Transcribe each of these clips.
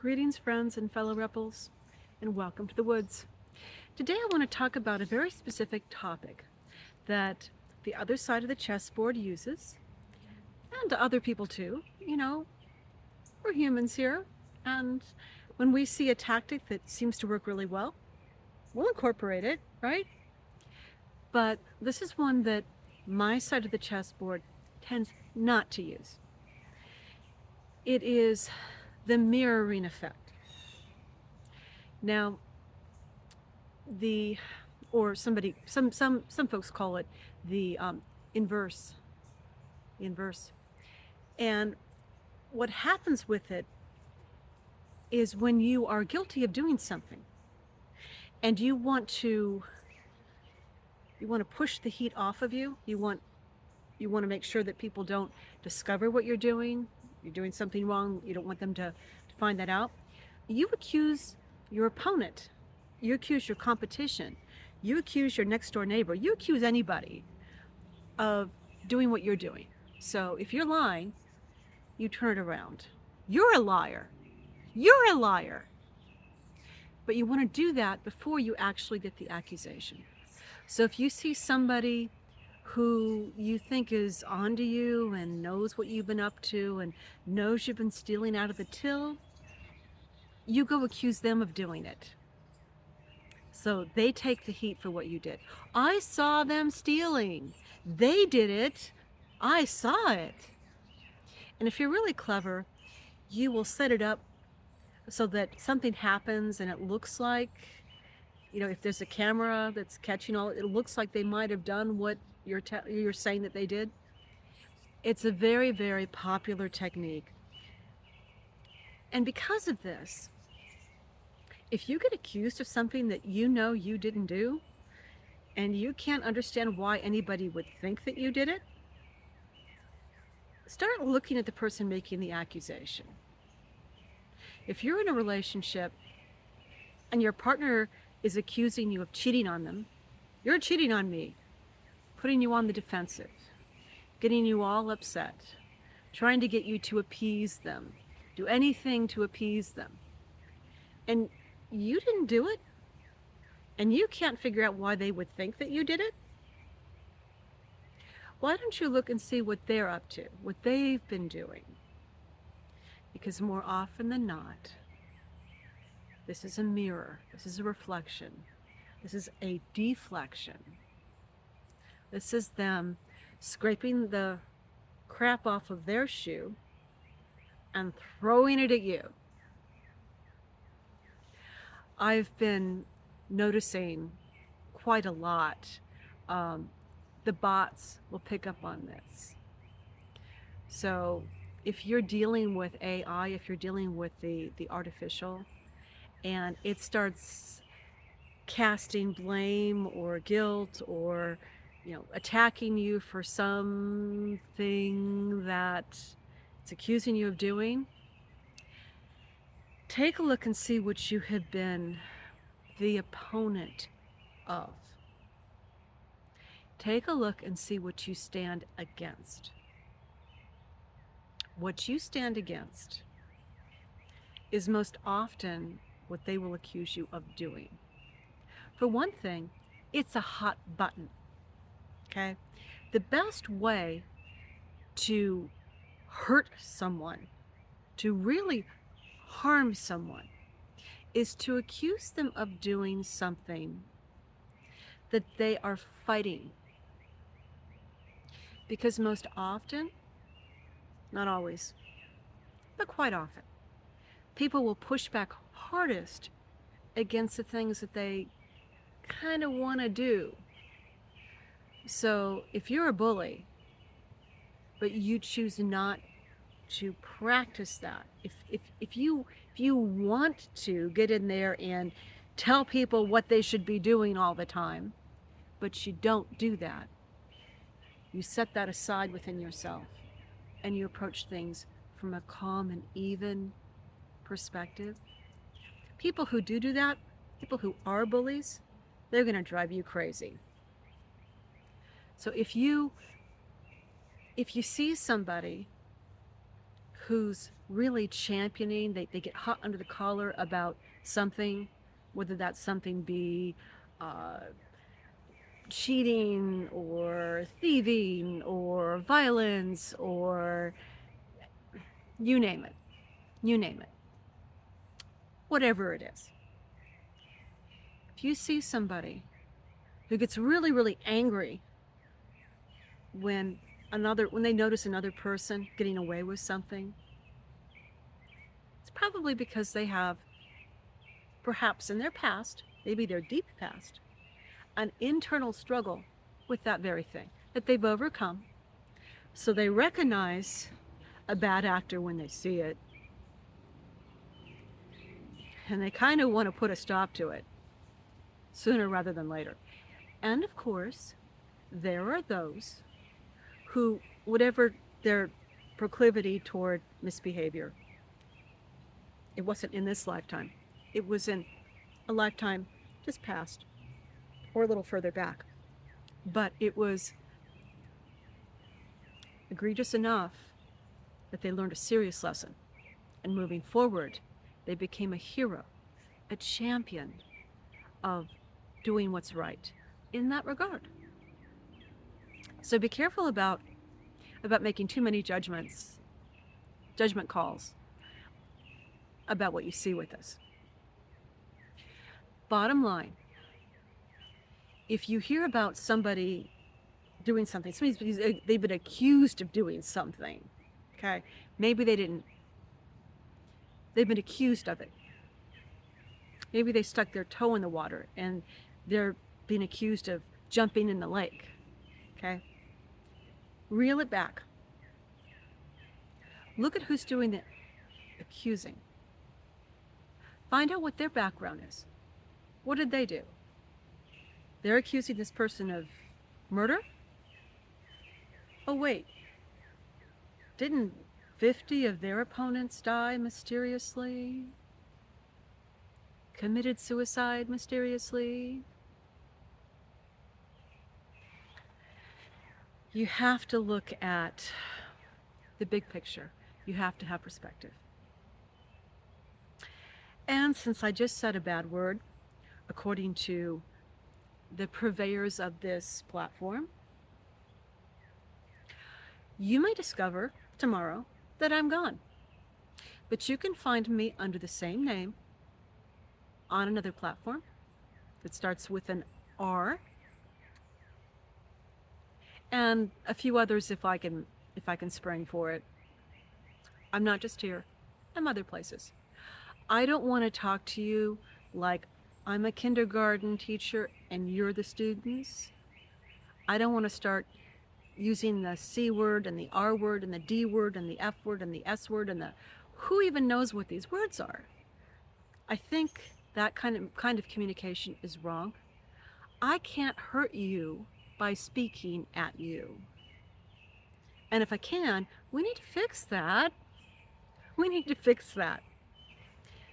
Greetings, friends and fellow rebels, and welcome to the woods. Today I want to talk about a very specific topic that the other side of the chessboard uses, and other people too. We're humans here, and when we see a tactic that seems to work really well, we'll incorporate it, right? But this is one that my side of the chessboard tends not to use. It is the mirroring effect. Now, the or somebody some folks call it the inverse the inverse. And what happens with it is when you are guilty of doing something and you want to push the heat off of you, you want to make sure that people don't discover what you're doing something wrong, you don't want them to find that out. You accuse your opponent, you accuse your competition, you accuse your next door neighbor, you accuse anybody of doing what you're doing. So if you're lying, you turn it around. You're a liar. You're a liar. But you want to do that before you actually get the accusation. So if you see somebody who you think is onto you and knows what you've been up to and knows you've been stealing out of the till, you go accuse them of doing it. So they take the heat for what you did. I saw them stealing. They did it. I saw it. And if you're really clever, you will set it up so that something happens and it looks like, if there's a camera that's catching all, it looks like they might have done what you're saying that they did. It's a very, very popular technique. And because of this, if you get accused of something that you know you didn't do, and you can't understand why anybody would think that you did it, start looking at the person making the accusation. If you're in a relationship and your partner is accusing you of cheating on them, you're cheating on me, putting you on the defensive, getting you all upset, trying to get you to appease them, do anything to appease them, and you didn't do it, and you can't figure out why they would think that you did it, why don't you look and see what they're up to, what they've been doing? Because more often than not, this is a mirror, this is a reflection, this is a deflection. This is them scraping the crap off of their shoe and throwing it at you. I've been noticing quite a lot. The bots will pick up on this. So if you're dealing with AI, if you're dealing with the artificial, and it starts casting blame or guilt or attacking you for something that it's accusing you of doing, take a look and see what you have been the opponent of. Take a look and see what you stand against. What you stand against is most often what they will accuse you of doing. For one thing, it's a hot button, okay? The best way to hurt someone, to really harm someone, is to accuse them of doing something that they are fighting. Because most often, not always, but quite often, people will push back hardest against the things that they kind of want to do. So if you're a bully, but you choose not to practice that, if you want to get in there and tell people what they should be doing all the time, but you don't do that, you set that aside within yourself and you approach things from a calm and even perspective. People who do that, people who are bullies, they're going to drive you crazy. So if you see somebody who's really championing, they get hot under the collar about something, whether that something be uh, cheating or thieving or violence or you name it, you name it, whatever it is. If you see somebody who gets really, really angry when when they notice another person getting away with something, it's probably because they have, perhaps in their past, maybe their deep past, an internal struggle with that very thing that they've overcome. So they recognize a bad actor when they see it, and they kind of want to put a stop to it sooner rather than later. And of course, there are those who, whatever their proclivity toward misbehavior, it wasn't in this lifetime, it was in a lifetime just past or a little further back. But it was egregious enough that they learned a serious lesson. And moving forward, they became a hero, a champion of doing what's right in that regard. So be careful about making too many judgment calls about what you see with this. Bottom line, if you hear about somebody doing something, they've been accused of doing something, okay? Maybe they didn't. They've been accused of it. Maybe they stuck their toe in the water and they're being accused of jumping in the lake, okay? Reel it back. Look at who's doing the accusing. Find out what their background is. What did they do? They're accusing this person of murder? Oh, wait. Didn't 50 of their opponents die mysteriously? Committed suicide mysteriously? You have to look at the big picture. You have to have perspective. And since I just said a bad word, according to the purveyors of this platform, you may discover tomorrow that I'm gone. But you can find me under the same name on another platform that starts with an R, and a few others if I can spring for it. I'm not just here. I'm other places. I don't want to talk to you like I'm a kindergarten teacher and you're the students. I don't want to start using the C word and the R word and the D word and the F word and the S word and the who even knows what these words are. I think that kind of communication is wrong. I can't hurt you by speaking at you. And if I can, we need to fix that. We need to fix that.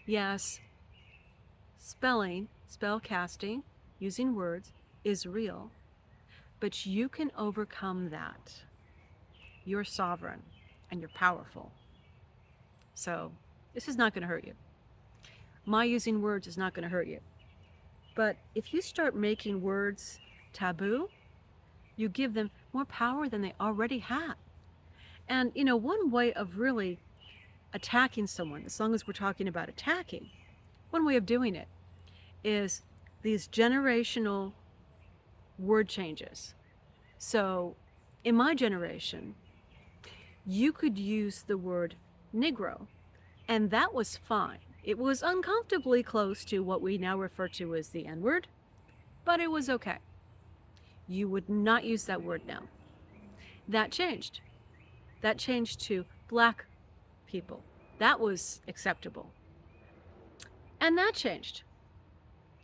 Yes, spell casting, using words is real, but you can overcome that. You're sovereign and you're powerful. So this is not going to hurt you. My using words is not going to hurt you. But if you start making words taboo, you give them more power than they already have. And, one way of really attacking someone, as long as we're talking about attacking, one way of doing it is these generational word changes. So in my generation, you could use the word Negro, and that was fine. It was uncomfortably close to what we now refer to as the N-word, but it was okay. You would not use that word now. That changed. That changed to black people. That was acceptable. And that changed.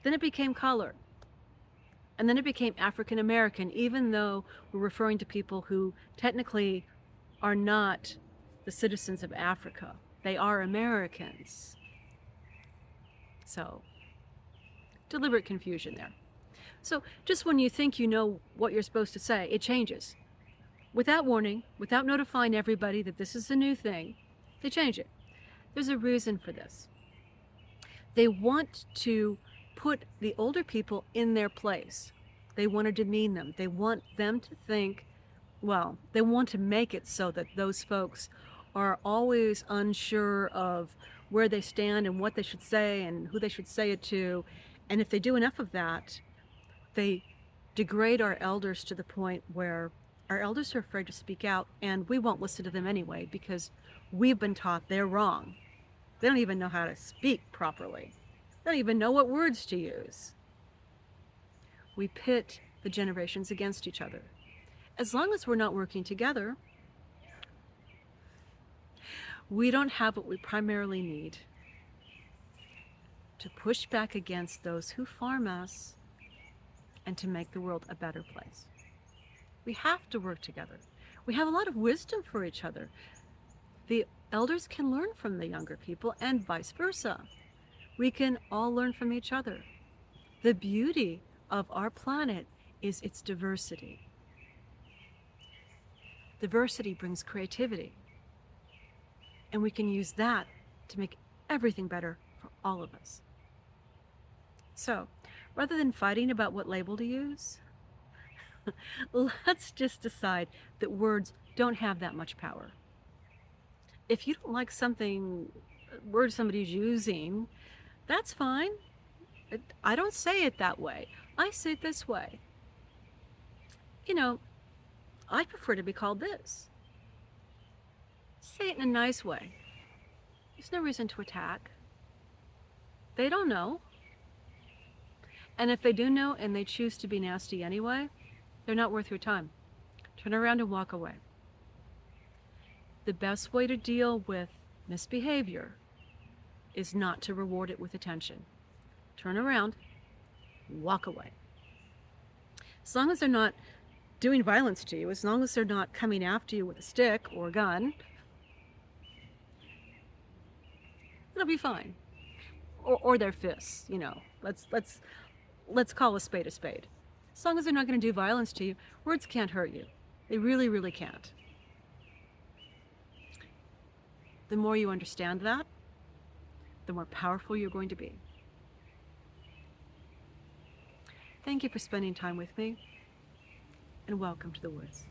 Then it became color. And then it became African American, even though we're referring to people who technically are not the citizens of Africa. They are Americans. So, deliberate confusion there. So, just when you think you know what you're supposed to say, it changes. Without warning, without notifying everybody that this is a new thing, They change it. There's a reason for this. They want to put the older people in their place. They want to demean them. They want them to think, well, they want to make it so that those folks are always unsure of where they stand and what they should say and who they should say it to. And if they do enough of that, they degrade our elders to the point where our elders are afraid to speak out, and we won't listen to them anyway because we've been taught they're wrong. They don't even know how to speak properly. They don't even know what words to use. We pit the generations against each other. As long as we're not working together, we don't have what we primarily need to push back against those who farm us and to make the world a better place. We have to work together. We have a lot of wisdom for each other. The elders can learn from the younger people and vice versa. We can all learn from each other. The beauty of our planet is its diversity. Diversity brings creativity, and we can use that to make everything better for all of us. So, rather than fighting about what label to use, let's just decide that words don't have that much power. If you don't like something, word somebody's using, that's fine. I don't say it that way. I say it this way. You know, I prefer to be called this. Say it in a nice way. There's no reason to attack. They don't know. And if they do know and they choose to be nasty anyway, they're not worth your time. Turn around and walk away. The best way to deal with misbehavior is not to reward it with attention. Turn around, walk away. As long as they're not doing violence to you, as long as they're not coming after you with a stick or a gun, it'll be fine. Or their fists, you know. Let's call a spade a spade. As long as they're not going to do violence to you, words can't hurt you. They really, really can't. The more you understand that, the more powerful you're going to be. Thank you for spending time with me, and welcome to the woods.